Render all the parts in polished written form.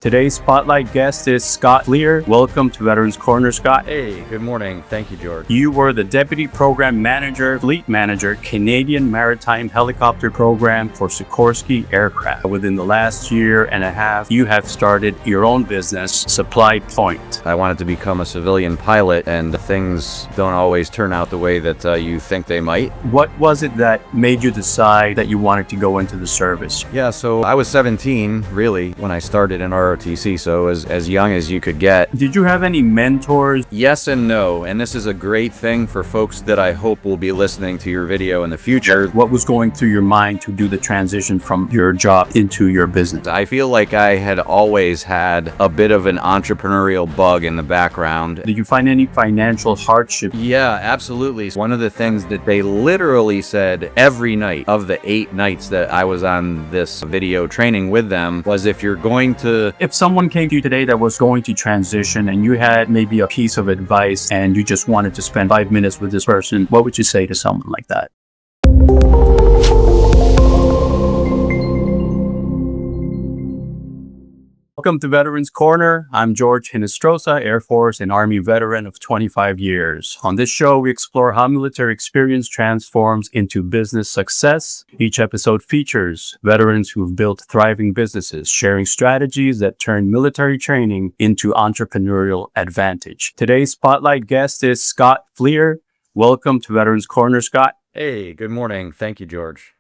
Today's spotlight guest is Scott Fleeher. Welcome to Veterans Corner, Scott. Hey, good morning. Thank you, George. You were the Deputy Program Manager, Fleet Manager, Canadian Maritime Helicopter Program for Sikorsky Aircraft. Within the last year and a half, you have started your own business, Supply Point. I wanted to become a civilian pilot, and things don't always turn out the way that you think they might. What was it that made you decide that you wanted to go into the service? Yeah, so I was 17, really, when I started in ROTC, so as young as you could get. Did you have any mentors? Yes and no, and this is a great thing for folks that I hope will be listening to your video in the future. What was going through your mind to do the transition from your job into your business? I feel like I had always had a bit of an entrepreneurial bug in the background. Did you find any financial hardship? Yeah, absolutely. One of the things that they literally said every night of the 8 nights that I was on this video training with them was, if someone came to you today that was going to transition and you had maybe a piece of advice and you just wanted to spend 5 minutes with this person, what would you say to someone like that? Welcome to Veterans Corner. I'm George Hinnistrosa, Air Force and Army veteran of 25 years. On this show, we explore how military experience transforms into business success. Each episode features veterans who've built thriving businesses, sharing strategies that turn military training into entrepreneurial advantage. Today's spotlight guest is Scott Fleeher. Welcome to Veterans Corner, Scott. Hey, good morning. Thank you, George.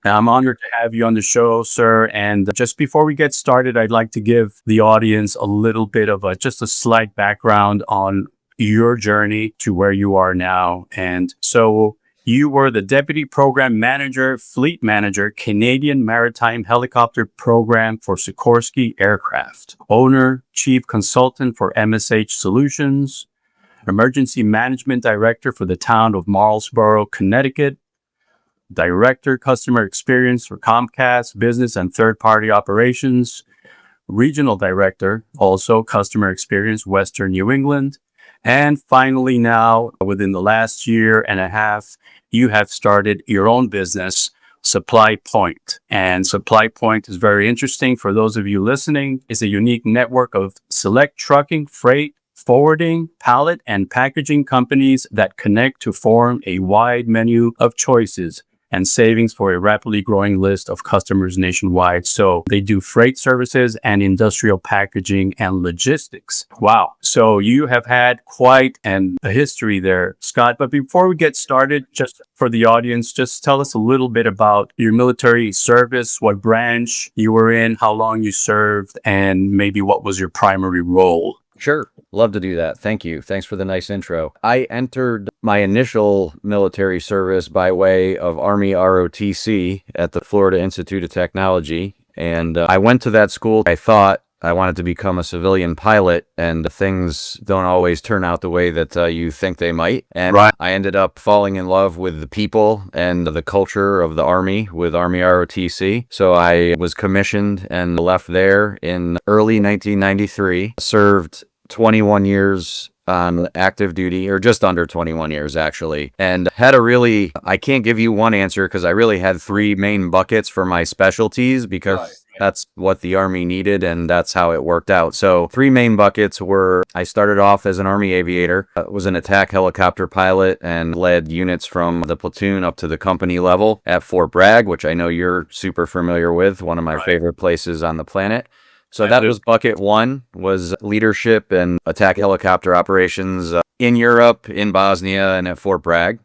I'm honored to have you on the show, sir. And just before we get started, I'd like to give the audience a little bit of just a slight background on your journey to where you are now. And so you were the Deputy Program Manager, Fleet Manager, Canadian Maritime Helicopter Program for Sikorsky Aircraft, owner, Chief Consultant for MSH Solutions, Emergency Management Director for the town of Marlsborough, Connecticut, Director, Customer Experience for Comcast, Business and Third-Party Operations, Regional Director, also Customer Experience, Western New England. And finally now, within the last year and a half, you have started your own business, Supply Point. And Supply Point is very interesting for those of you listening. It's a unique network of select trucking, freight, forwarding, pallet, and packaging companies that connect to form a wide menu of choices and savings for a rapidly growing list of customers nationwide. So they do freight services and industrial packaging and logistics. Wow. So you have had quite a history there, Scott. But before we get started, just for the audience, just tell us a little bit about your military service, what branch you were in, how long you served, and maybe what was your primary role. Sure. Love to do that. Thank you. Thanks for the nice intro. I entered my initial military service by way of Army ROTC at the Florida Institute of Technology. And I went to that school. I thought I wanted to become a civilian pilot, and things don't always turn out the way that you think they might. And Right. I ended up falling in love with the people and the culture of the Army with Army ROTC. So I was commissioned and left there in early 1993, served 21 years on active duty, or just under 21 years actually, and I can't give you one answer because I really had 3 main buckets for my specialties because that's what the Army needed, and that's how it worked out. So 3 main buckets were, I started off as an Army aviator, was an attack helicopter pilot, and led units from the platoon up to the company level at Fort Bragg, which I know you're super familiar with, one of my favorite places on the planet. So that was bucket 1, was leadership and attack helicopter operations in Europe, in Bosnia, and at Fort Bragg.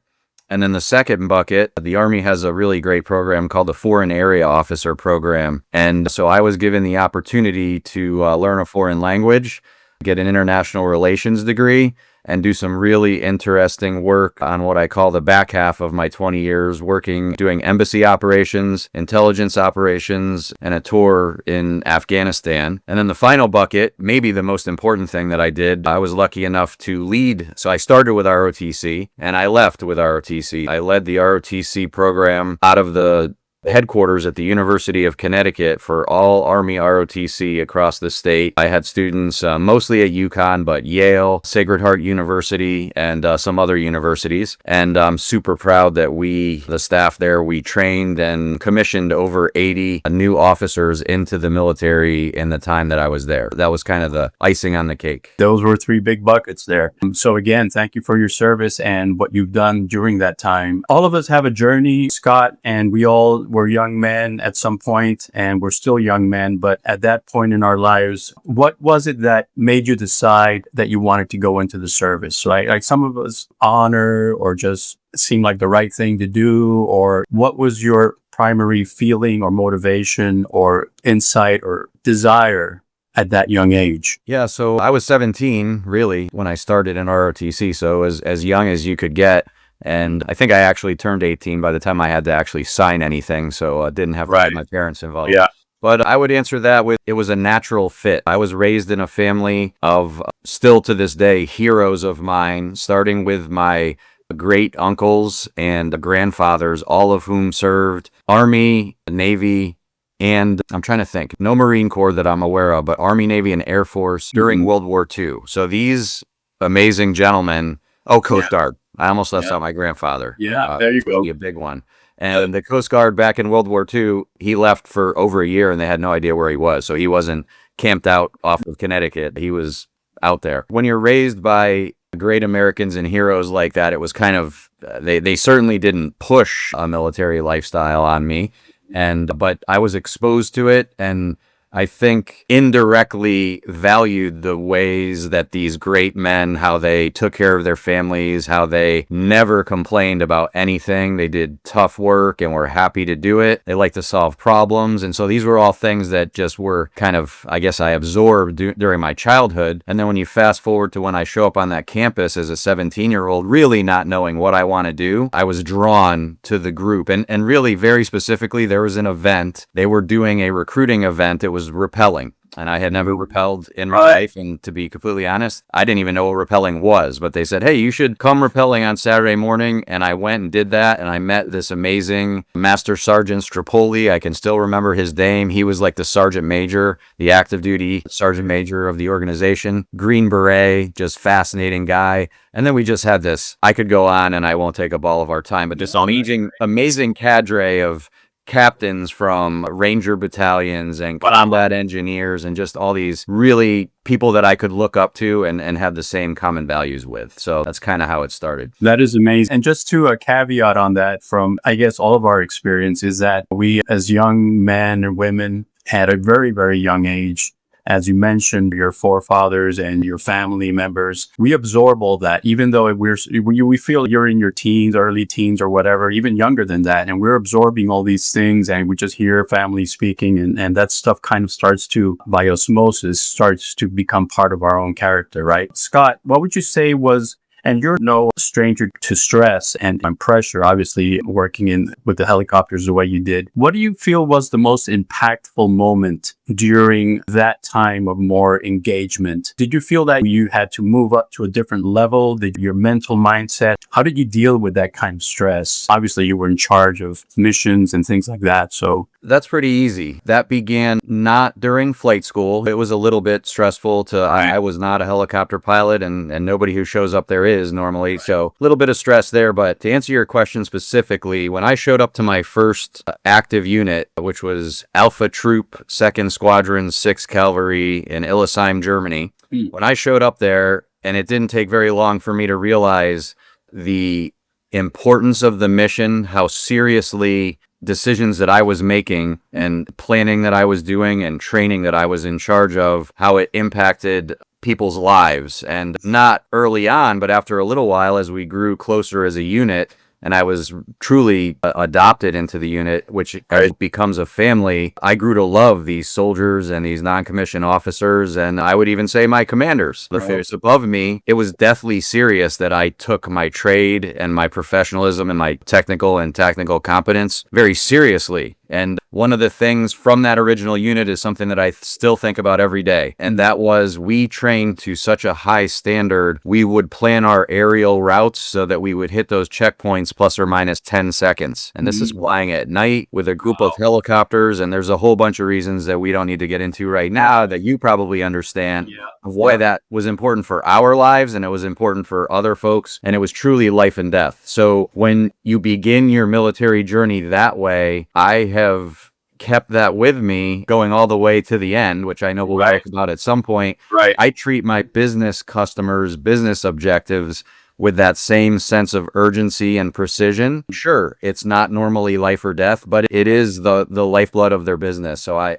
And then the second bucket, the Army has a really great program called the Foreign Area Officer Program. And so I was given the opportunity to learn a foreign language, get an international relations degree, and do some really interesting work on what I call the back half of my 20 years working, doing embassy operations, intelligence operations, and a tour in Afghanistan. And then the final bucket, maybe the most important thing that I did, I was lucky enough to lead. So I started with ROTC and I left with ROTC. I led the ROTC program out of the headquarters at the University of Connecticut for all Army ROTC across the state. I had students mostly at UConn, but Yale, Sacred Heart University, and some other universities. And I'm super proud that the staff there, we trained and commissioned over 80 new officers into the military in the time that I was there. That was kind of the icing on the cake. Those were three big buckets there. So again, thank you for your service and what you've done during that time. All of us have a journey, Scott, and we all were young men at some point, and we're still young men. But at that point in our lives, what was it that made you decide that you wanted to go into the service? Right? Like some of us honor or just seemed like the right thing to do, or what was your primary feeling or motivation or insight or desire at that young age? Yeah, so I was 17 really when I started in ROTC, so as young as you could get. And I think I actually turned 18 by the time I had to actually sign anything, so I didn't have to have my parents involved. Yeah. But I would answer that with, it was a natural fit. I was raised in a family of, still to this day, heroes of mine, starting with my great uncles and grandfathers, all of whom served Army, Navy, and I'm trying to think, no Marine Corps that I'm aware of, but Army, Navy, and Air Force during World War II. So these amazing gentlemen, Coast Guard. I almost left out my grandfather. Yeah, there you go. A big one. And the Coast Guard back in World War II, he left for over a year and they had no idea where he was. So he wasn't camped out off of Connecticut. He was out there. When you're raised by great Americans and heroes like that, it was kind of, they certainly didn't push a military lifestyle on me. But I was exposed to it, and I think indirectly valued the ways that these great men, how they took care of their families, how they never complained about anything. They did tough work and were happy to do it. They liked to solve problems. And so these were all things that just were kind of, I guess I absorbed during my childhood. And then when you fast forward to when I show up on that campus as a 17-year-old, really not knowing what I want to do, I was drawn to the group. And really very specifically, there was an event. They were doing a recruiting event. It was rappelling, and I had never rappelled in my life, and to be completely honest, I didn't even know what rappelling was, but they said, hey, you should come rappelling on Saturday morning, and I went and did that, and I met this amazing Master Sergeant Strapoli. I can still remember his name. He was like the Sergeant Major, the active duty Sergeant Major of the organization, Green Beret, just fascinating guy. And then we just had this, I could go on, and I won't take up all of our time, but this amazing cadre of captains from Ranger battalions and combat engineers and just all these really people that I could look up to and have the same common values with. So that's kind of how it started. That is amazing. And just to a caveat on that from, I guess, all of our experience is that we as young men and women at a very, very young age, as you mentioned, your forefathers and your family members, we absorb all that, even though we feel you're in your teens, early teens or whatever, even younger than that. And we're absorbing all these things and we just hear family speaking and that stuff kind of starts to, by osmosis, starts to become part of our own character, right? Scott, what would you say was, and you're no stranger to stress and pressure, obviously working with the helicopters the way you did. What do you feel was the most impactful moment during that time of more engagement? Did you feel that you had to move up to a different level? Did your mental mindset, how did you deal with that kind of stress? Obviously, you were in charge of missions and things like that. So that's pretty easy. That began not during flight school. It was a little bit stressful I was not a helicopter pilot and nobody who shows up there is normally. So a little bit of stress there. But to answer your question specifically, when I showed up to my first active unit, which was Alpha Troop 2nd Squadron 6th Cavalry in Illesheim, Germany, when I showed up there, and it didn't take very long for me to realize the importance of the mission, how seriously decisions that I was making and planning that I was doing and training that I was in charge of, how it impacted people's lives. And not early on, but after a little while, as we grew closer as a unit, and I was truly adopted into the unit, which becomes a family, I grew to love these soldiers and these non-commissioned officers, and I would even say my commanders. The folks above me, it was deathly serious that I took my trade and my professionalism and my technical and tactical competence very seriously. And one of the things from that original unit is something that I still think about every day. And that was, we trained to such a high standard. We would plan our aerial routes so that we would hit those checkpoints plus or minus 10 seconds. And this is flying at night with a group of helicopters. And there's a whole bunch of reasons that we don't need to get into right now that you probably understand of why that was important for our lives, and it was important for other folks, and it was truly life and death. So when you begin your military journey that way, I have kept that with me going all the way to the end, which I know we'll talk about at some point. I treat my business customers' business objectives with that same sense of urgency and precision. Sure, it's not normally life or death, but it is the lifeblood of their business. So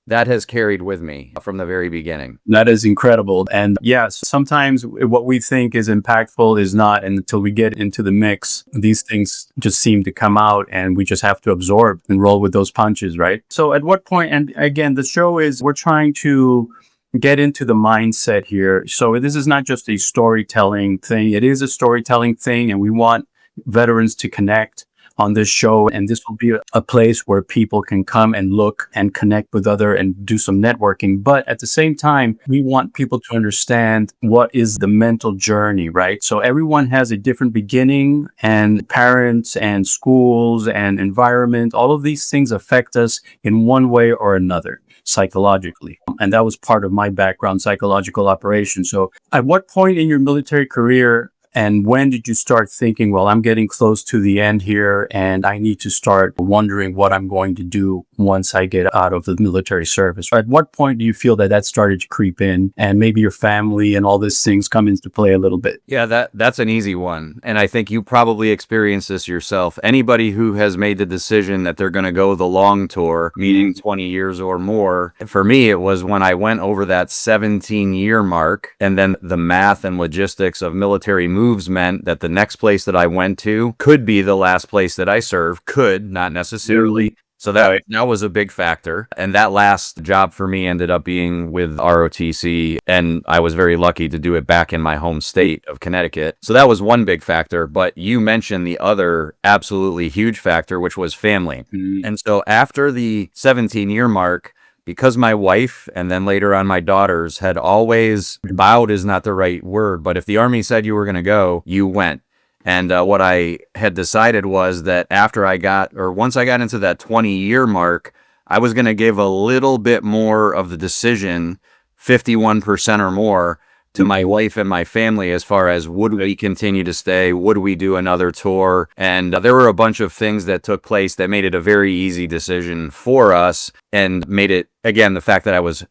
that has carried with me from the very beginning. That is incredible. And yes, sometimes what we think is impactful is not. And until we get into the mix, these things just seem to come out and we just have to absorb and roll with those punches, right? So at what point, and again, the show is, we're trying to get into the mindset here. So this is not just a storytelling thing. It is a storytelling thing, and we want veterans to connect on this show, and this will be a place where people can come and look and connect with other and do some networking. But at the same time, we want people to understand what is the mental journey, right? So everyone has a different beginning, and parents and schools and environment, all of these things affect us in one way or another psychologically. And that was part of my background, psychological operations. So at what point in your military career and when did you start thinking, well, I'm getting close to the end here and I need to start wondering what I'm going to do once I get out of the military service? At what point do you feel that started to creep in, and maybe your family and all these things come into play a little bit? Yeah, that's an easy one. And I think you probably experienced this yourself. Anybody who has made the decision that they're going to go the long tour, meaning 20 years or more. For me, it was when I went over that 17-year mark, and then the math and logistics of military moves meant that the next place that I went to could be the last place that I serve. Could, not necessarily. So that was a big factor. And that last job for me ended up being with ROTC, and I was very lucky to do it back in my home state of Connecticut. So that was one big factor. But you mentioned the other absolutely huge factor, which was family. And so after the 17-year mark, because my wife and then later on my daughters had always, bowed is not the right word, but if the Army said you were going to go, you went. And what I had decided was that once I got into that 20-year mark, I was going to give a little bit more of the decision, 51% or more, to my wife and my family as far as would we continue to stay, would we do another tour? And there were a bunch of things that took place that made it a very easy decision for us, and made it, again, the fact that I was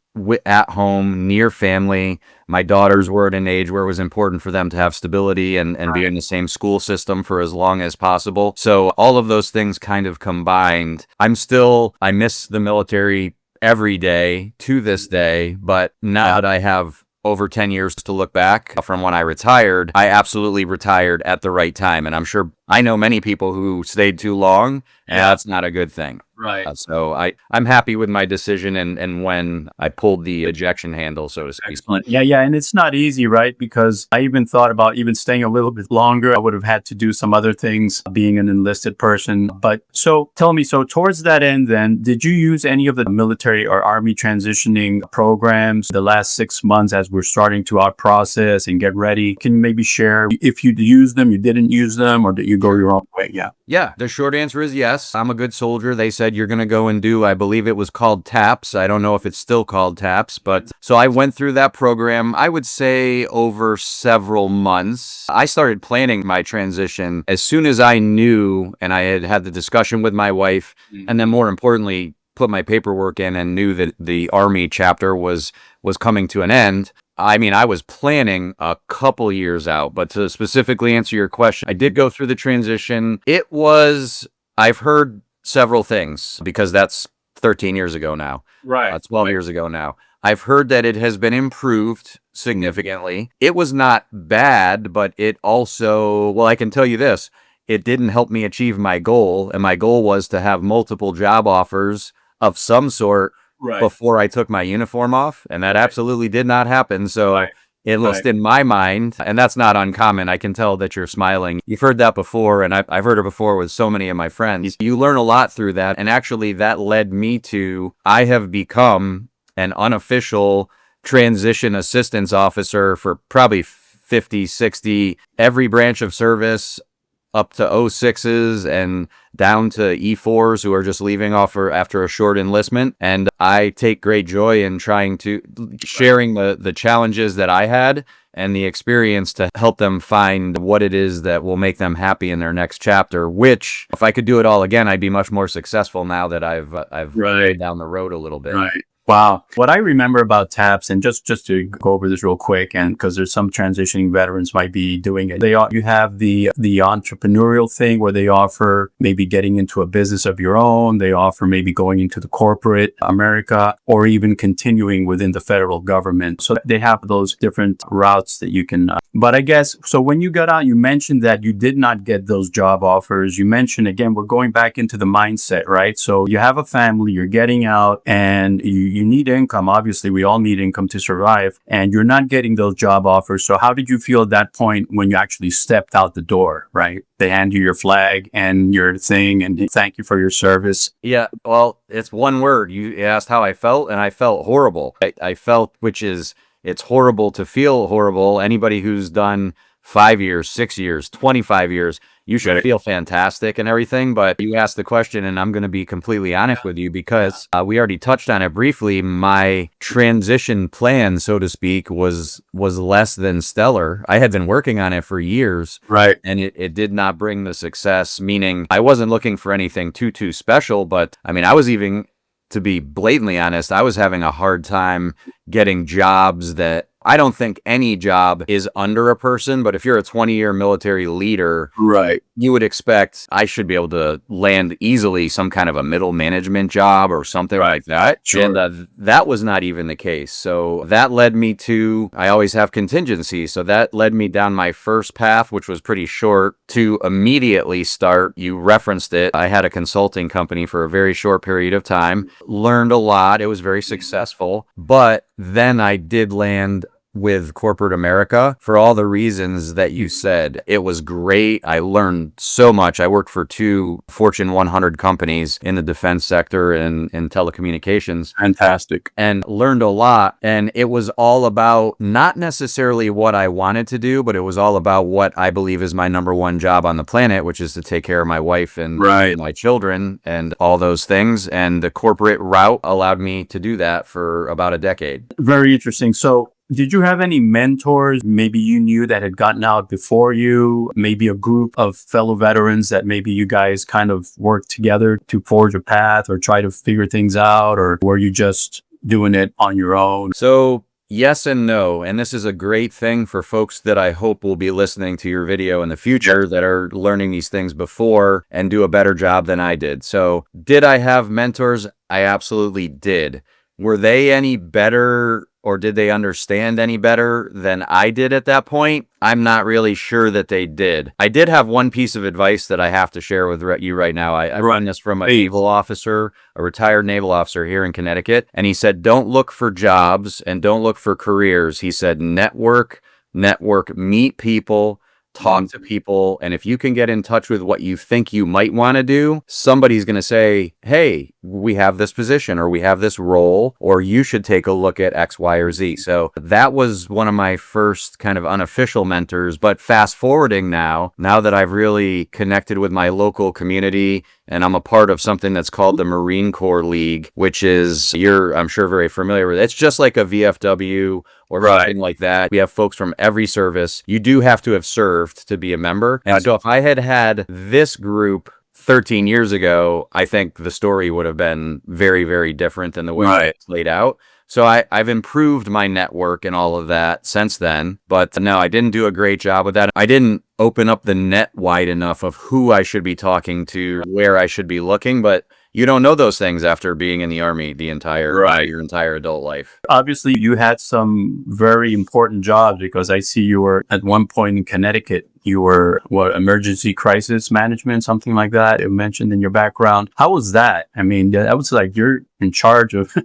at home, near family. My daughters were at an age where it was important for them to have stability and be in the same school system for as long as possible. So all of those things kind of combined. I miss the military every day to this day, but now that I have over 10 years to look back from when I retired, I absolutely retired at the right time. And I'm sure I know many people who stayed too long, and that's not a good thing. Right. So I'm happy with my decision and when I pulled the ejection handle, so to speak. Excellent. Yeah. And it's not easy, right? Because I even thought about even staying a little bit longer. I would have had to do some other things being an enlisted person. But so tell me, so towards that end then, did you use any of the military or Army transitioning programs the last 6 months as we're starting to our process and get ready? Can you maybe share if you used them, you didn't use them, or did you go your own way? Yeah, the short answer is yes. I'm a good soldier. They said you're going to go and do, I believe it was called TAPS. I don't know if it's still called TAPS, but so I went through that program, I would say over several months. I started planning my transition as soon as I knew, and I had the discussion with my wife, and then more importantly, put my paperwork in and knew that the Army chapter was coming to an end. I mean, I was planning a couple years out, but to specifically answer your question, I did go through the transition. I've heard several things, because that's 13 years ago now. Right. 12 years ago now. I've heard that it has been improved significantly. It was not bad, but it also, well, I can tell you this, it didn't help me achieve my goal. And my goal was to have multiple job offers of some sort before I took my uniform off. And that absolutely did not happen. So at least Right. in my mind, and that's not uncommon. I can tell that you're smiling. You've heard that before, and I've heard it before with so many of my friends. You learn a lot through that, and actually that led me to, I have become an unofficial transition assistance officer for probably 50, 60, every branch of service up to O6s and down to E4s who are just leaving off after a short enlistment. And I take great joy in sharing the challenges that I had and the experience to help them find what it is that will make them happy in their next chapter, which if I could do it all again, I'd be much more successful now that I've Right. been down the road a little bit. Right. Wow. What I remember about TAPS, and just to go over this real quick, and because there's some transitioning veterans might be doing it, you have the entrepreneurial thing where they offer maybe getting into a business of your own. They offer maybe going into the corporate America, or even continuing within the federal government. So they have those different routes that you can. But I guess, so when you got out, you mentioned that you did not get those job offers. You mentioned, again, we're going back into the mindset, right? So you have a family, you're getting out, and you need income. Obviously, we all need income to survive, and you're not getting those job offers. So how did you feel at that point when you actually stepped out the door, right? They hand you your flag and your thing and thank you for your service. Yeah, well, it's one word. You asked how I felt, and I felt horrible. I felt, it's horrible to feel horrible. Anybody who's done 5 years, 6 years, 25 years, you should feel fantastic and everything. But you asked the question, and I'm going to be completely honest with you because we already touched on it briefly. My transition plan, so to speak, was less than stellar. I had been working on it for years, Right. and it did not bring the success, meaning I wasn't looking for anything too special. But I mean, I was even, to be blatantly honest, I was having a hard time getting jobs that I don't think any job is under a person, but if you're a 20-year military leader, Right. you would expect I should be able to land easily some kind of a middle management job or something like that. Sure. And that was not even the case. So that led me to, I always have contingencies. So that led me down my first path, which was pretty short, to immediately start. You referenced it. I had a consulting company for a very short period of time, learned a lot. It was very successful. But then I did land with corporate America for all the reasons that you said. It was great. I learned so much. I worked for 2 Fortune 100 companies in the defense sector and in telecommunications. Fantastic. And learned a lot. And it was all about not necessarily what I wanted to do, but it was all about what I believe is my number one job on the planet, which is to take care of my wife and my children and all those things. And the corporate route allowed me to do that for about a decade. Very interesting. So did you have any mentors maybe you knew that had gotten out before you, maybe a group of fellow veterans that maybe you guys kind of worked together to forge a path or try to figure things out, or were you just doing it on your own? So yes and no. And this is a great thing for folks that I hope will be listening to your video in the future that are learning these things before and do a better job than I did. So did I have mentors? I absolutely did. Were they any better, or did they understand any better than I did at that point? I'm not really sure that they did. I did have one piece of advice that I have to share with you right now. I run this from a naval officer, a retired naval officer here in Connecticut. And he said, don't look for jobs and don't look for careers. He said, network, meet people, talk to people. And if you can get in touch with what you think you might want to do, somebody's going to say, hey, we have this position or we have this role, or you should take a look at X, Y, or Z. So that was one of my first kind of unofficial mentors. But fast forwarding now that I've really connected with my local community and I'm a part of something that's called the Marine Corps League, which is, I'm sure, very familiar with. It's just like a VFW or something like that. We have folks from every service. You do have to have served to be a member. And so if I had this group 13 years ago, I think the story would have been very, very different than the way it's laid out. So I've improved my network and all of that since then. But no, I didn't do a great job with that. I didn't open up the net wide enough of who I should be talking to, where I should be looking. But you don't know those things after being in the Army your entire adult life. Obviously, you had some very important jobs because I see you were at one point in Connecticut. You were emergency crisis management, something like that. It mentioned in your background. How was that? I mean, that was like you're in charge of.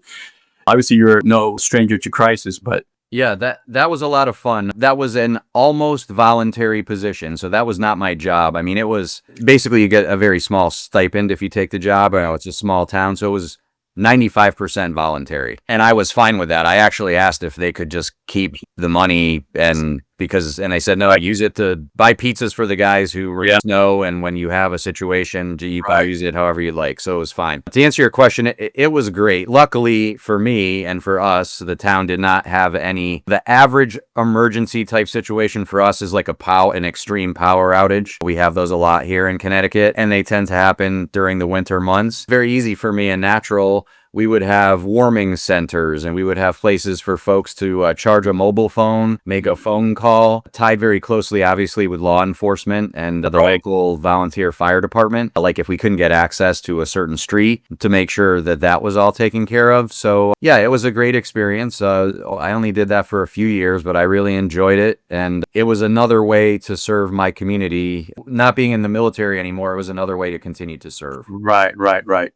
Obviously, you're no stranger to crisis, but Yeah, that was a lot of fun. That was an almost voluntary position, so that was not my job. I mean, it was basically you get a very small stipend if you take the job. I know it's a small town, so it was 95% voluntary. And I was fine with that. I actually asked if they could just keep the money and they said no, I use it to buy pizzas for the guys who were in snow, and when you have a situation, you use it however you like. So it was fine. To answer your question, it was great. Luckily for me and for us, the town did not have any. The average emergency type situation for us is like an extreme power outage. We have those a lot here in Connecticut, and they tend to happen during the winter months. Very easy for me and natural. We would have warming centers, and we would have places for folks to charge a mobile phone, make a phone call, tied very closely, obviously, with law enforcement and the local volunteer fire department. Like if we couldn't get access to a certain street, to make sure that that was all taken care of. So yeah, it was a great experience. I only did that for a few years, but I really enjoyed it. And it was another way to serve my community. Not being in the military anymore, it was another way to continue to serve. Right.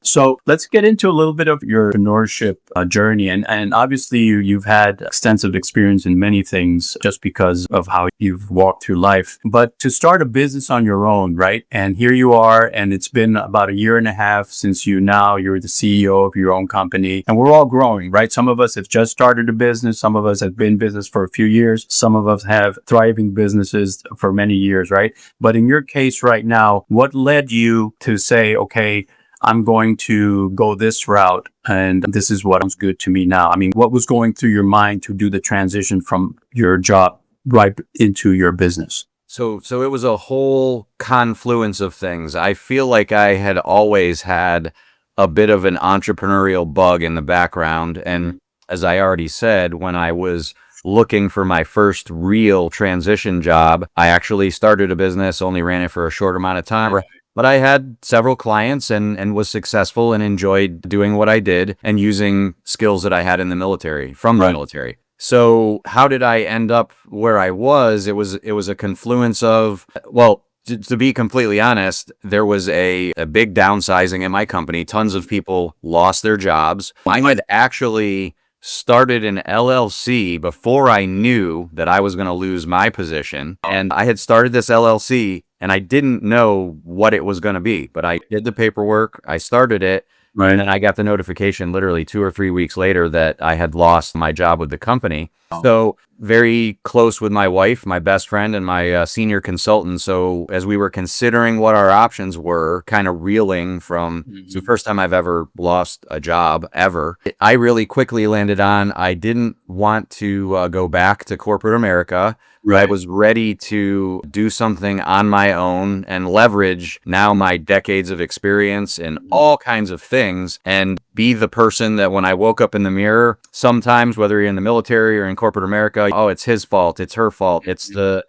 So let's get into a little bit of your entrepreneurship journey. And obviously you've had extensive experience in many things just because of how you've walked through life. But to start a business on your own, right? And here you are, and it's been about a year and a half since you're the CEO of your own company. And we're all growing, right? Some of us have just started a business. Some of us have been in business for a few years. Some of us have thriving businesses for many years, right? But in your case right now, what led you to say, okay, I'm going to go this route, and this is what sounds good to me now? I mean, what was going through your mind to do the transition from your job right into your business? So it was a whole confluence of things. I feel like I had always had a bit of an entrepreneurial bug in the background. And as I already said, when I was looking for my first real transition job, I actually started a business, only ran it for a short amount of time. But I had several clients and was successful and enjoyed doing what I did and using skills that I had in the military, from the military. So how did I end up where I was? It was a confluence of, well, to be completely honest, there was a big downsizing in my company. Tons of people lost their jobs. I had actually started an LLC before I knew that I was going to lose my position. And I had started this LLC and I didn't know what it was going to be, but I did the paperwork. I started it. Right. And then I got the notification literally 2 or 3 weeks later that I had lost my job with the company. So very close with my wife, my best friend, and my senior consultant. So as we were considering what our options were, kind of reeling from it's the first time I've ever lost a job ever, I really quickly landed on I didn't want to go back to corporate America. I was ready to do something on my own and leverage now my decades of experience in all kinds of things and be the person that when I woke up in the mirror, sometimes whether you're in the military or in corporate America, oh, it's his fault, it's her fault, it's the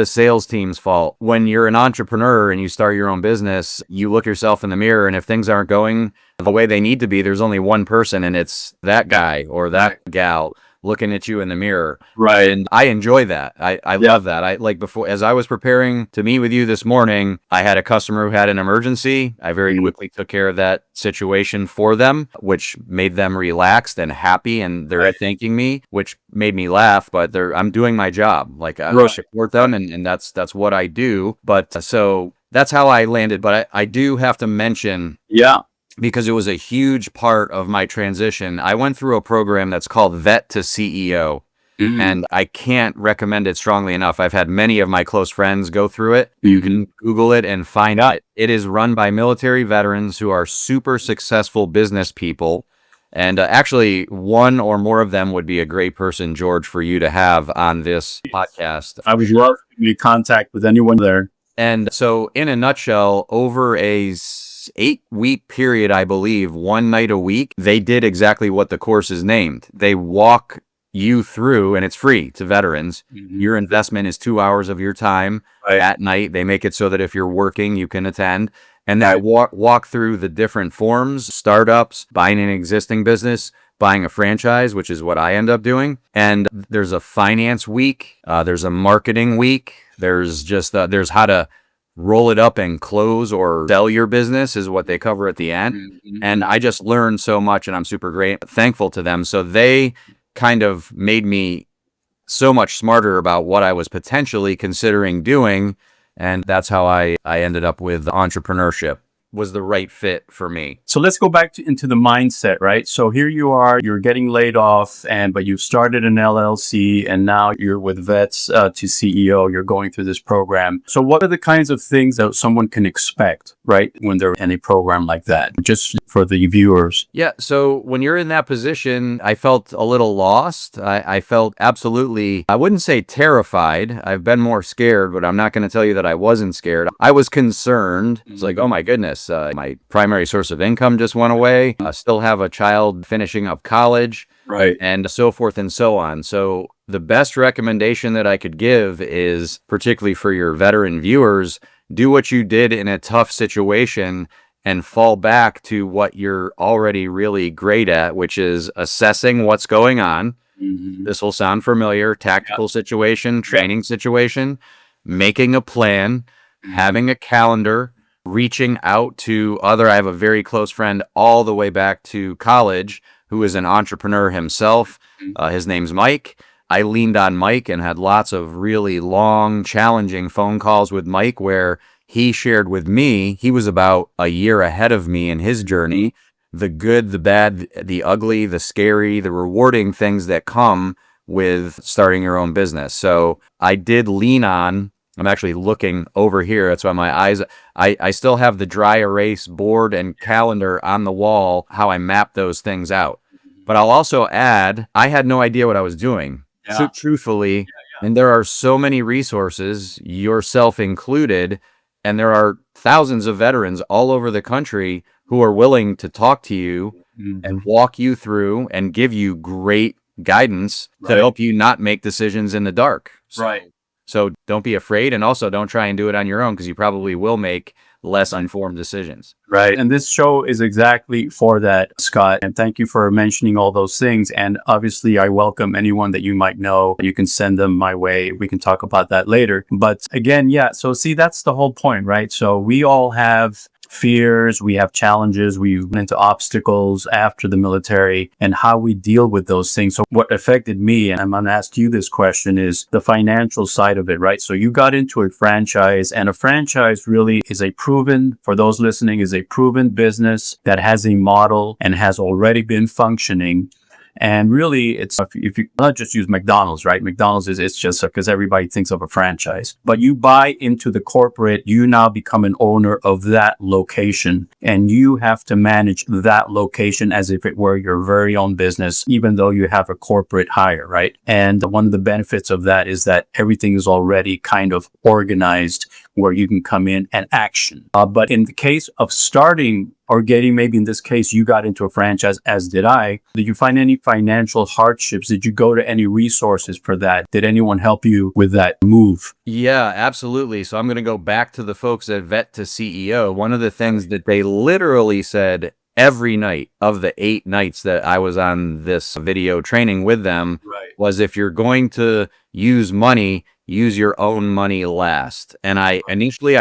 sales team's fault. When you're an entrepreneur and you start your own business, you look yourself in the mirror, and if things aren't going the way they need to be, there's only one person, and it's that guy or that gal looking at you in the mirror. Right. And I enjoy that. I love that. I like before, as I was preparing to meet with you this morning, I had a customer who had an emergency. I very quickly took care of that situation for them, which made them relaxed and happy. And they're thanking me, which made me laugh, but I'm doing my job. Like I support them, and that's what I do. But so that's how I landed. But I do have to mention, because it was a huge part of my transition. I went through a program that's called Vet to CEO, and I can't recommend it strongly enough. I've had many of my close friends go through it. You can Google it and find out. It is run by military veterans who are super successful business people. And actually, one or more of them would be a great person, George, for you to have on this podcast. I would love to be in contact with anyone there. And so in a nutshell, over a 8-week period, I believe, one night a week, they did exactly what the course is named. They walk you through, and it's free to veterans. Your investment is 2 hours of your time at night. They make it so that if you're working, you can attend. And that walk through the different forms, startups, buying an existing business, buying a franchise, which is what I end up doing. And there's a finance week. There's a marketing week. There's just, there's how to roll it up and close or sell your business is what they cover at the end. And I just learned so much, and I'm super thankful to them. So they kind of made me so much smarter about what I was potentially considering doing. And that's how I ended up with entrepreneurship. Was the right fit for me. So let's go back into the mindset, right? So here you are, you're getting laid off, but you've started an LLC, and now you're with Vets to CEO. You're going through this program. So what are the kinds of things that someone can expect, right, when they're in a program like that? Just for the viewers. Yeah. So when you're in that position, I felt a little lost. I felt absolutely, I wouldn't say terrified. I've been more scared, but I'm not going to tell you that I wasn't scared. I was concerned. It's like, oh my goodness, my primary source of income just went away. I still have a child finishing up college. Right. And so forth and so on. So the best recommendation that I could give is, particularly for your veteran viewers, do what you did in a tough situation and fall back to what you're already really great at, which is assessing what's going on. This will sound familiar. Tactical situation, training situation, making a plan, having a calendar, reaching out to I have a very close friend all the way back to college who is an entrepreneur himself. His name's Mike. I leaned on Mike and had lots of really long, challenging phone calls with Mike where he shared with me, he was about a year ahead of me in his journey, the good, the bad, the ugly, the scary, the rewarding things that come with starting your own business. So I did lean on, I'm actually looking over here. That's why my eyes, I still have the dry erase board and calendar on the wall, how I mapped those things out. But I'll also add, I had no idea what I was doing, truthfully. And there are so many resources, yourself included, and there are thousands of veterans all over the country who are willing to talk to you and walk you through and give you great guidance to help you not make decisions in the dark. So don't be afraid, and also don't try and do it on your own, because you probably will make less informed decisions. Right. And this show is exactly for that, Scott. And thank you for mentioning all those things. And obviously, I welcome anyone that you might know. You can send them my way. We can talk about that later. But again, so see, that's the whole point, right? So we all have fears, we have challenges, we went into obstacles after the military, and how we deal with those things. So what affected me, and I'm going to ask you this question, is the financial side of it, right? So you got into a franchise, and a franchise really is for those listening, is a proven business that has a model and has already been functioning. And really, it's if you not just use McDonald's, right? McDonald's it's just because everybody thinks of a franchise. But you buy into the corporate, you now become an owner of that location, and you have to manage that location as if it were your very own business, even though you have a corporate hire, right? And one of the benefits of that is that everything is already kind of organized where you can come in and action. But in the case of starting or getting, maybe in this case, you got into a franchise, as did I. Did you find any financial hardships? Did you go to any resources for that? Did anyone help you with that move? Yeah, absolutely. So I'm going to go back to the folks at Vet to CEO. One of the things that they literally said every night of the 8 nights that I was on this video training with them was, if you're going to use money, use your own money last. And I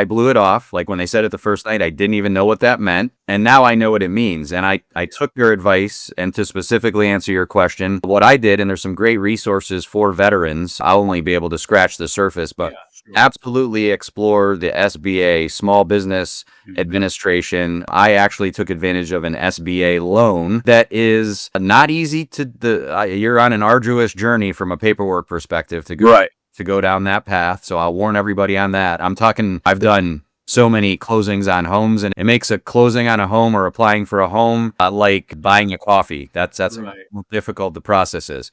blew it off. Like when they said it the first night, I didn't even know what that meant. And now I know what it means. And I took your advice. And to specifically answer your question, what I did, and there's some great resources for veterans, I'll only be able to scratch the surface, but absolutely explore the SBA, Small Business Administration. I actually took advantage of an SBA loan that is not easy you're on an arduous journey from a paperwork perspective to go down that path. So I'll warn everybody on that. I've done so many closings on homes, and it makes a closing on a home or applying for a home like buying a coffee. That's how difficult the process is.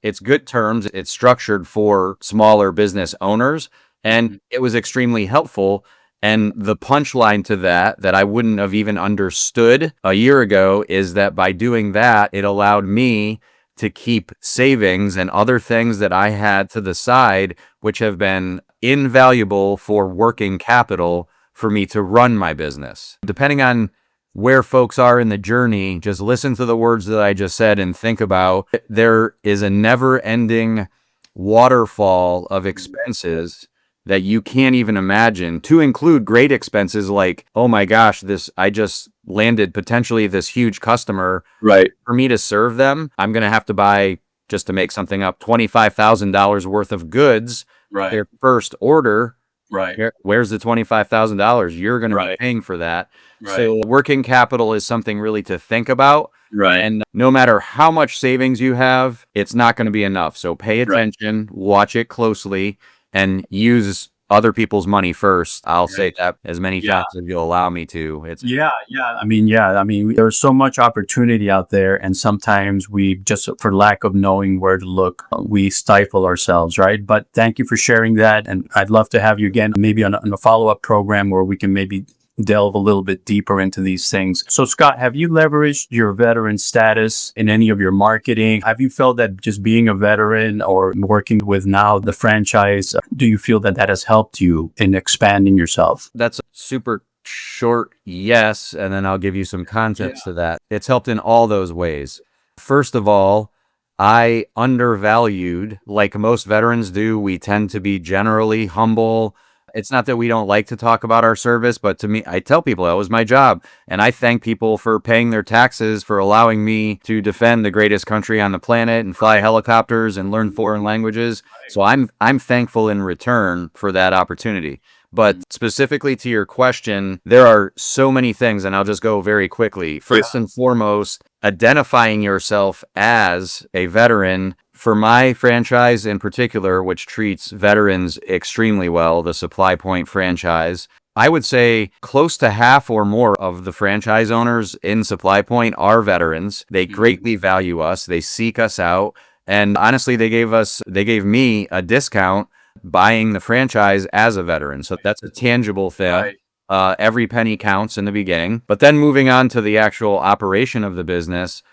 It's good terms. It's structured for smaller business owners, and it was extremely helpful. And the punchline to that I wouldn't have even understood a year ago, is that by doing that, it allowed me to keep savings and other things that I had to the side, which have been invaluable for working capital for me to run my business. Depending on where folks are in the journey, just listen to the words that I just said and think about, there is a never-ending waterfall of expenses that you can't even imagine, to include great expenses like, oh my gosh, I just landed potentially this huge customer. For me to serve them, I'm going to have to buy just to make something up, $25,000 worth of goods, Right. their first order, Right. where's the $25,000? You're going to be Right. paying for that. Right. So working capital is something really to think about. Right. And no matter how much savings you have, it's not going to be enough. So pay attention, watch it closely, and use other people's money first. I'll say that as many times as you'll allow me to. It's there's so much opportunity out there, and sometimes we just, for lack of knowing where to look, we stifle ourselves, right? But thank you for sharing that, and I'd love to have you again, maybe on a follow-up program where we can maybe delve a little bit deeper into these things. So Scott, have you leveraged your veteran status in any of your marketing? Have you felt that just being a veteran or working with now the franchise, do you feel that that has helped you in expanding yourself? That's a super short yes, and then I'll give you some context to that. It's helped in all those ways. First of all, I undervalued, like most veterans do, we tend to be generally humble. It's not that we don't like to talk about our service, but to me, I tell people that was my job. And I thank people for paying their taxes, for allowing me to defend the greatest country on the planet and fly helicopters and learn foreign languages. So I'm thankful in return for that opportunity. But specifically to your question, there are so many things, and I'll just go very quickly. First and foremost, identifying yourself as a veteran. For my franchise in particular, which treats veterans extremely well, the Supply Point franchise, I would say close to half or more of the franchise owners in Supply Point are veterans. They greatly value us. They seek us out. And honestly, they gave me a discount buying the franchise as a veteran. So that's a tangible thing. Every penny counts in the beginning. But then moving on to the actual operation of the business,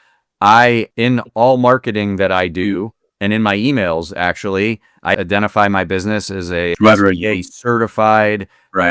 in all marketing that I do, and in my emails, actually, I identify my business as a certified,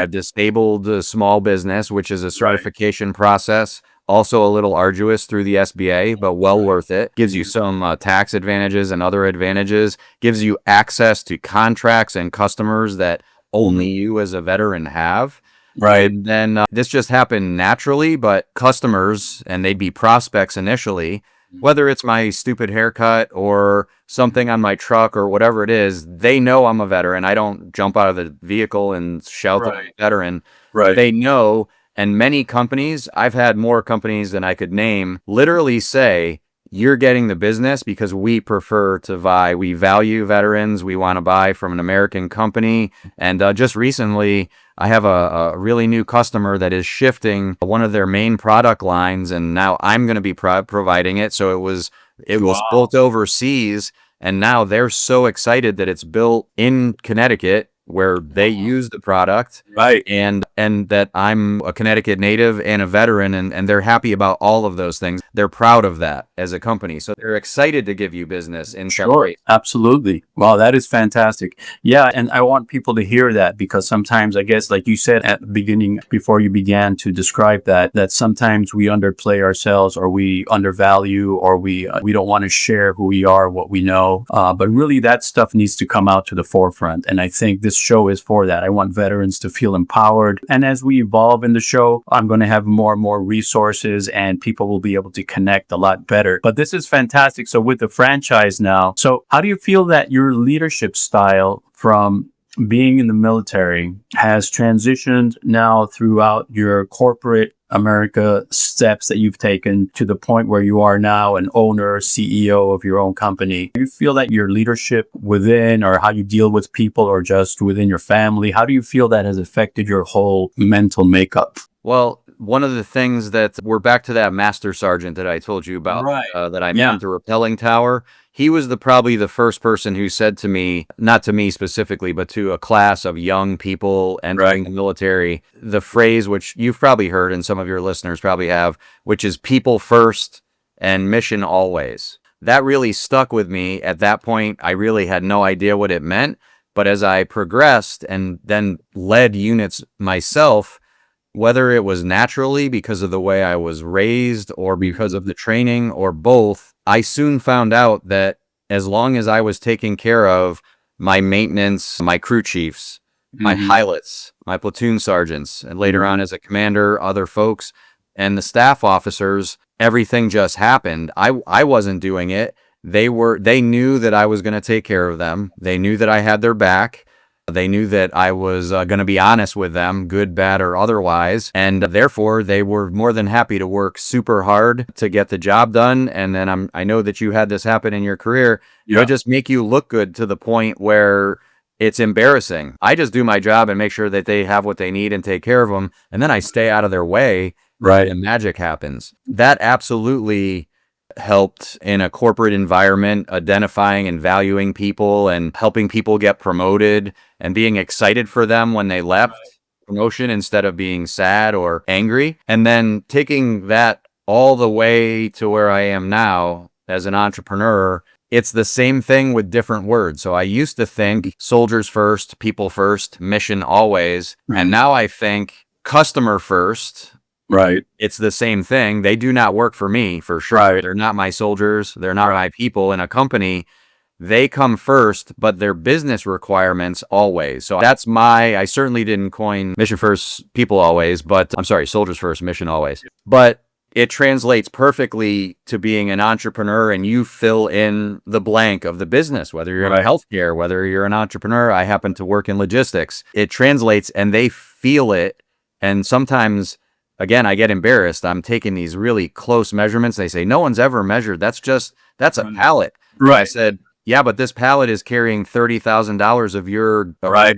disabled small business, which is a certification process. Also a little arduous through the SBA, but well worth it. Gives you some tax advantages and other advantages. Gives you access to contracts and customers that only you as a veteran have. Right. And then this just happened naturally, but customers, and they'd be prospects initially, whether it's my stupid haircut or something on my truck or whatever it is, they know I'm a veteran. I don't jump out of the vehicle and shout that I'm a veteran. They know. And many companies, I've had more companies than I could name, literally say, you're getting the business because we prefer to buy. We value veterans. We want to buy from an American company. And just recently, I have a really new customer that is shifting one of their main product lines, and now I'm going to be providing it. So it was built overseas, and now they're so excited that it's built in Connecticut, where they use the product, and that I'm a Connecticut native and a veteran, and they're happy about all of those things. They're proud of that as a company, so they're excited to give you business in separate. Absolutely. Wow, that is fantastic. Yeah, and I want people to hear that, because sometimes, I guess, like you said at the beginning, before you began to describe that sometimes we underplay ourselves, or we undervalue, or we don't want to share who we are, what we know. But really, that stuff needs to come out to the forefront, and I think this show is for that. I want veterans to feel empowered. And as we evolve in the show, I'm going to have more and more resources, and people will be able to connect a lot better. But this is fantastic. So with the franchise now, so how do you feel that your leadership style from being in the military has transitioned now throughout your corporate America steps that you've taken to the point where you are now an owner, CEO of your own company? Do you feel that your leadership within, or how you deal with people, or just within your family, how do you feel that has affected your whole mental makeup? Well, one of the things that we're back to that master sergeant that I told you about, that I met at the rappelling tower. He was probably the first person who said to me, not to me specifically, but to a class of young people entering the military, the phrase, which you've probably heard and some of your listeners probably have, which is people first and mission always. That really stuck with me. At that point, I really had no idea what it meant. But as I progressed and then led units myself, whether it was naturally because of the way I was raised or because of the training or both, I soon found out that as long as I was taking care of my maintenance, my crew chiefs, my pilots, my platoon sergeants, and later on as a commander, other folks, and the staff officers, everything just happened. I wasn't doing it. They knew that I was going to take care of them. They knew that I had their back. They knew that I was going to be honest with them, good, bad, or otherwise. And therefore, they were more than happy to work super hard to get the job done. And then I know that you had this happen in your career. Yeah. They'll just make you look good to the point where it's embarrassing. I just do my job and make sure that they have what they need and take care of them. And then I stay out of their way. Right. And magic happens. That absolutely helped in a corporate environment, identifying and valuing people and helping people get promoted and being excited for them when they left promotion instead of being sad or angry. And then taking that all the way to where I am now as an entrepreneur, it's the same thing with different words. So I used to think soldiers first, people first, mission always. And now I think customer first. Right. It's the same thing. They do not work for me, for sure. Right. They're not my soldiers. They're not my people in a company. They come first, but their business requirements always. So I certainly didn't coin mission first, people always, but I'm sorry, soldiers first, mission always. But it translates perfectly to being an entrepreneur, and you fill in the blank of the business, whether you're in healthcare, whether you're an entrepreneur. I happen to work in logistics. It translates and they feel it. And sometimes, again, I get embarrassed. I'm taking these really close measurements. They say, no one's ever measured. That's a pallet. Right. I said, yeah, but this pallet is carrying $30,000 of your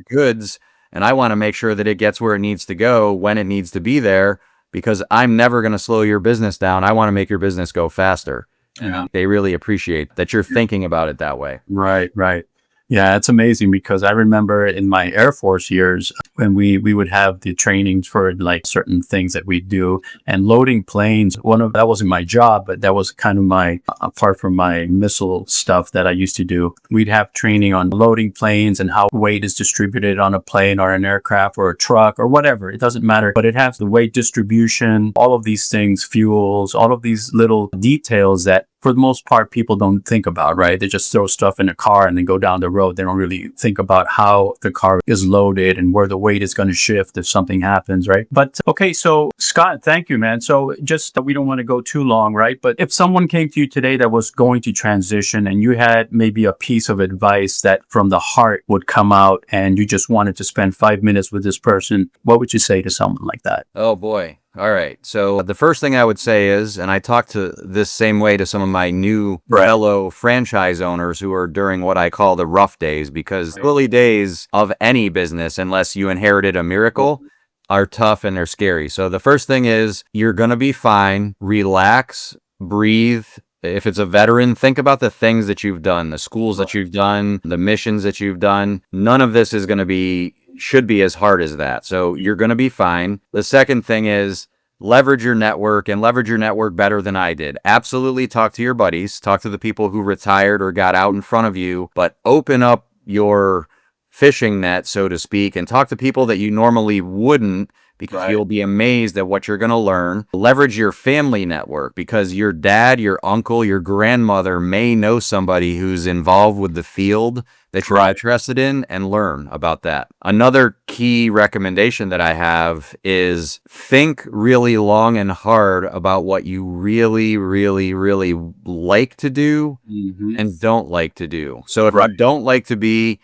goods. And I want to make sure that it gets where it needs to go when it needs to be there, because I'm never going to slow your business down. I want to make your business go faster. Yeah. They really appreciate that you're thinking about it that way. Right. Right. Yeah, it's amazing because I remember in my Air Force years when we would have the trainings for like certain things that we do, and loading planes. That wasn't my job, but that was kind of my, apart from my missile stuff that I used to do, we'd have training on loading planes and how weight is distributed on a plane or an aircraft or a truck or whatever. It doesn't matter, but it has the weight distribution, all of these things, fuels, all of these little details that for the most part, people don't think about, right? They just throw stuff in a car and then go down the road. They don't really think about how the car is loaded and where the weight is going to shift if something happens, right? But okay, so Scott, thank you, man. So just, we don't want to go too long, right? But if someone came to you today that was going to transition and you had maybe a piece of advice that from the heart would come out and you just wanted to spend 5 minutes with this person, what would you say to someone like that? Oh, boy. All right. So the first thing I would say is, and I talk to this same way to some of my new fellow franchise owners who are during what I call the rough days, because the early days of any business, unless you inherited a miracle, are tough and they're scary. So the first thing is you're going to be fine. Relax, breathe. If it's a veteran, think about the things that you've done, the schools that you've done, the missions that you've done. None of this is going to should be as hard as that. So you're going to be fine. The second thing is leverage your network, and leverage your network better than I did. Absolutely talk to your buddies, talk to the people who retired or got out in front of you, but open up your fishing net, so to speak, and talk to people that you normally wouldn't, because you'll be amazed at what you're going to learn. Leverage your family network, because your dad, your uncle, your grandmother may know somebody who's involved with the field that you're interested in, and learn about that. Another key recommendation that I have is think really long and hard about what you really, really, really like to do and don't like to do. So if you don't like to be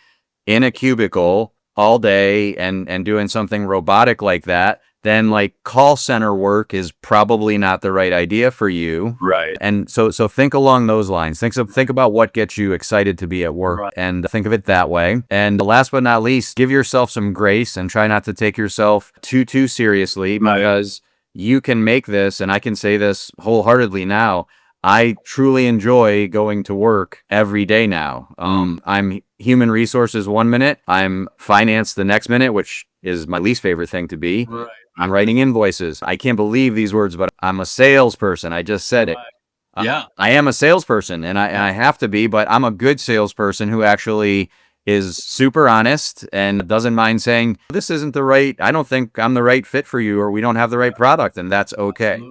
in a cubicle all day and doing something robotic like that, then like call center work is probably not the right idea for you. Right. And so think along those lines. Think about what gets you excited to be at work, and think of it that way. And last but not least, give yourself some grace and try not to take yourself too seriously, because you can make this, and I can say this wholeheartedly now, I truly enjoy going to work every day now. I'm human resources 1 minute, I'm finance the next minute, which is my least favorite thing to be. I'm writing invoices. I can't believe these words, but I'm a salesperson. I just said it. I am a salesperson, and I have to be, but I'm a good salesperson who actually is super honest and doesn't mind saying, this isn't I don't think I'm the right fit for you, or we don't have the right product, and that's okay.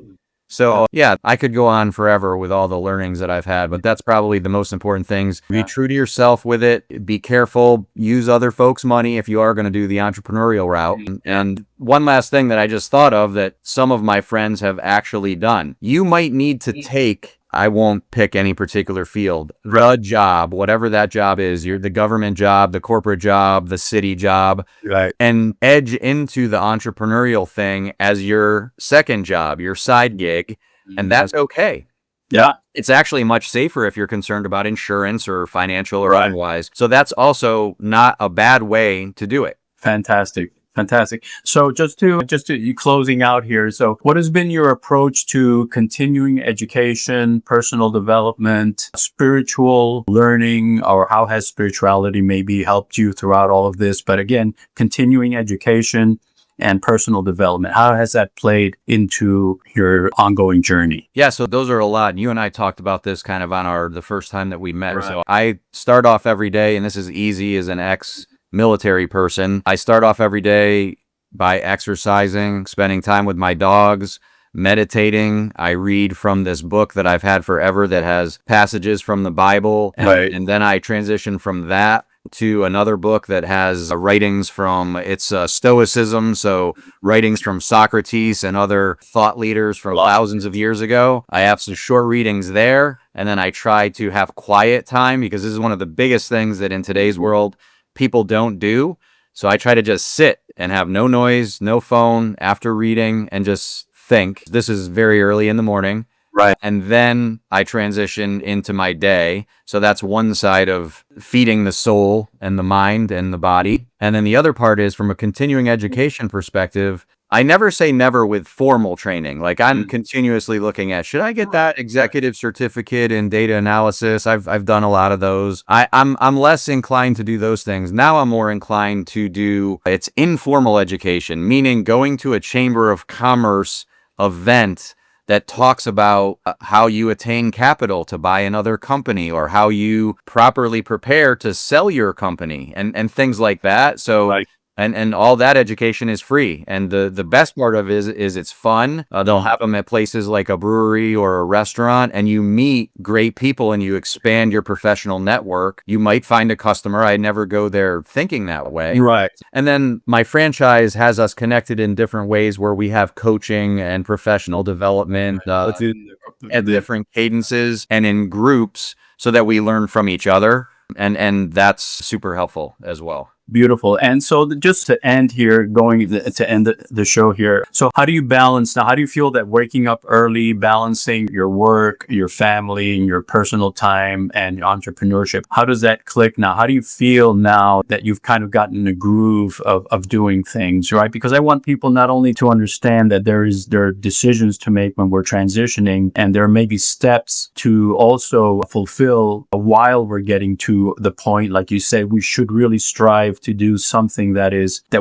So yeah, I could go on forever with all the learnings that I've had, but that's probably the most important things. Be true to yourself with it. Be careful. Use other folks' money if you are going to do the entrepreneurial route. And one last thing that I just thought of that some of my friends have actually done. You might need to take I won't pick any particular field. The job, whatever that job is, the government job, the corporate job, the city job, Right. and edge into the entrepreneurial thing as your second job, your side gig, and that's okay. Yeah. It's actually much safer if you're concerned about insurance or financial or Right. otherwise. So that's also not a bad way to do it. Fantastic. Fantastic. So just to you closing out here. So what has been your approach to continuing education, personal development, spiritual learning, or how has spirituality maybe helped you throughout all of this? But again, continuing education and personal development, how has that played into your ongoing journey? Yeah, so those are a lot. And you and I talked about this kind of on the first time that we met. Right. So I start off every day, and this is easy as an ex-military person. I start off every day by exercising, spending time with my dogs, meditating. I read from this book that I've had forever that has passages from the Bible. And then I transition from that to another book that has writings from Stoicism, so writings from Socrates and other thought leaders from thousands of years ago. I have some short readings there, and then I try to have quiet time, because this is one of the biggest things that in today's world people don't do. So I try to just sit and have no noise, no phone after reading, and just think. This is very early in the morning. Right. And then I transition into my day. So that's one side of feeding the soul and the mind and the body. And then the other part is, from a continuing education perspective, I never say never with formal training. Like, I'm continuously looking at, should I get that executive certificate in data analysis? I've done a lot of those. I'm less inclined to do those things. Now I'm more inclined to do, it's informal education, meaning going to a chamber of commerce event that talks about how you attain capital to buy another company, or how you properly prepare to sell your company, and things like that. So, and all that education is free. And the best part of it is it's fun. They'll have them at places like a brewery or a restaurant, and you meet great people and you expand your professional network. You might find a customer. I never go there thinking that way. Right. And then my franchise has us connected in different ways, where we have coaching and professional development at different cadences and in groups, so that we learn from each other. And that's super helpful as well. Beautiful. And so just to end here, to end the show here. So how do you balance now? How do you feel that waking up early, balancing your work, your family, and your personal time and entrepreneurship, how does that click now? How do you feel now that you've kind of gotten a groove of doing things, right? Because I want people not only to understand that there are decisions to make when we're transitioning, and there may be steps to also fulfill while we're getting to the point, like you said, we should really strive to do something that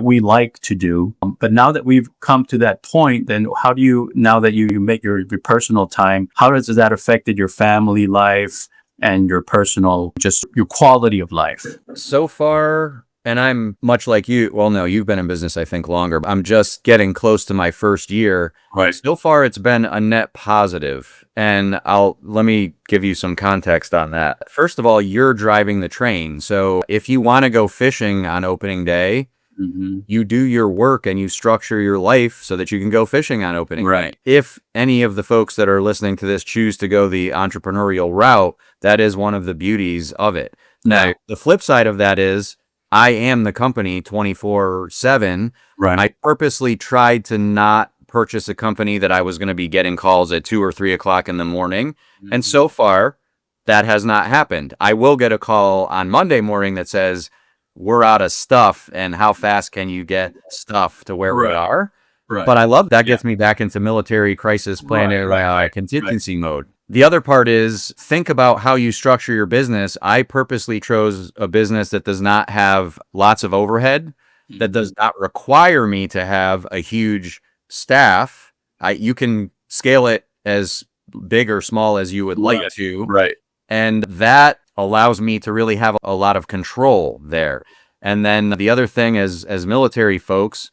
we like to do. But now that we've come to that point, then how do you, now that you make your personal time, how has that affected your family life and your personal, just your quality of life? So far, and I'm much like you. Well, no, you've been in business, I think, longer. I'm just getting close to my first year. Right. So far, it's been a net positive. And let me give you some context on that. First of all, you're driving the train. So if you want to go fishing on opening day, you do your work and you structure your life so that you can go fishing on opening day. If any of the folks that are listening to this choose to go the entrepreneurial route, that is one of the beauties of it. Now, the flip side of that is, I am the company 24/7. Right. I purposely tried to not purchase a company that I was going to be getting calls at 2 or 3 o'clock in the morning. And so far, that has not happened. I will get a call on Monday morning that says, we're out of stuff, and how fast can you get stuff to where we are? Right. But I love that. Gets me back into military crisis planning, contingency mode. The other part is, think about how you structure your business. I purposely chose a business that does not have lots of overhead, that does not require me to have a huge staff. You can scale it as big or small as you would like to. Right. And that allows me to really have a lot of control there. And then the other thing is, as military folks,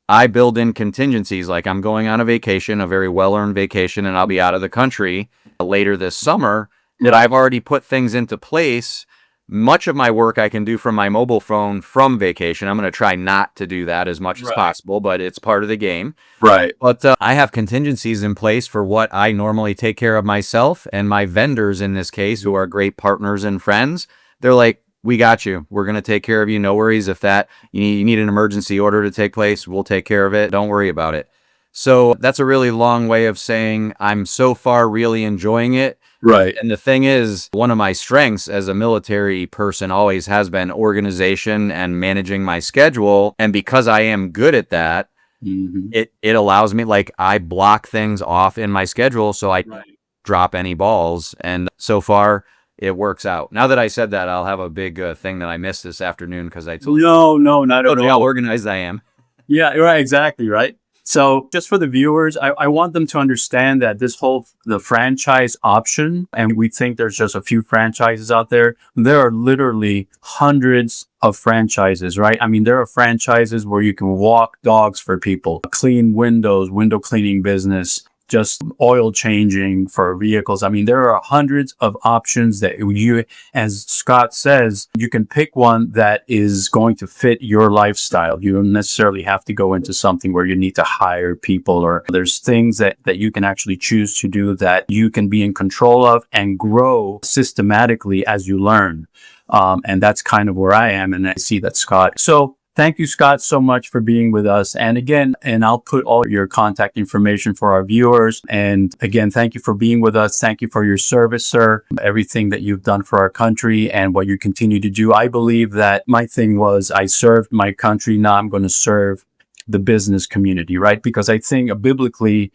I build in contingencies. Like, I'm going on a vacation, a very well-earned vacation, and I'll be out of the country later this summer, that I've already put things into place much of my work I can do from my mobile phone from vacation. I'm going to try not to do that as much as possible, but it's part of the game. Right. But I have contingencies in place for what I normally take care of myself, and my vendors in this case, who are great partners and friends, they're like, we got you. We're going to take care of you. No worries. If that you need an emergency order to take place, we'll take care of it. Don't worry about it. So that's a really long way of saying I'm so far really enjoying it. Right. And the thing is, one of my strengths as a military person always has been organization and managing my schedule. And because I am good at that, it allows me, like, I block things off in my schedule so I don't drop any balls. And so far, it works out. Now that I said that, I'll have a big thing that I missed this afternoon because I told you not at all. how organized I am. Yeah, right. Exactly. Right. So just for the viewers, I want them to understand that the franchise option, and we think there's just a few franchises out there. There are literally hundreds of franchises, right? I mean, there are franchises where you can walk dogs for people, clean windows, window cleaning business, just oil changing for vehicles. I mean, there are hundreds of options that you, as Scott says, you can pick one that is going to fit your lifestyle. You don't necessarily have to go into something where you need to hire people, or there's things that you can actually choose to do that you can be in control of and grow systematically as you learn. And that's kind of where I am. And I see that Scott. So thank you, Scott, so much for being with us. And again, I'll put all your contact information for our viewers. And again, thank you for being with us. Thank you for your service, sir. Everything that you've done for our country and what you continue to do. I believe that my thing was I served my country. Now I'm going to serve the business community, right? Because I think biblically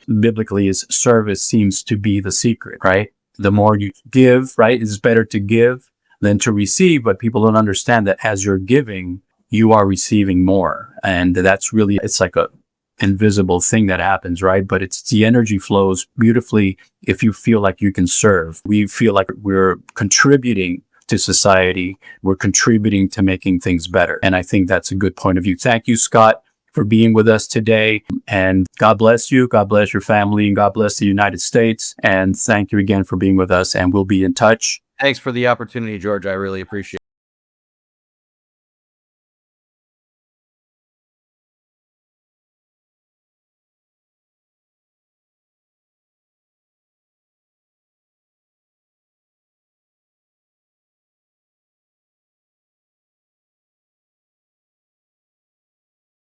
is service seems to be the secret, right? The more you give, right? It's better to give than to receive. But people don't understand that as you're giving, you are receiving more. And that's really, it's like a invisible thing that happens, right? But it's the energy flows beautifully if you feel like you can serve. We feel like we're contributing to society. We're contributing to making things better. And I think that's a good point of view. Thank you, Scott, for being with us today. And God bless you. God bless your family, and God bless the United States. And thank you again for being with us. And we'll be in touch. Thanks for the opportunity, George. I really appreciate it.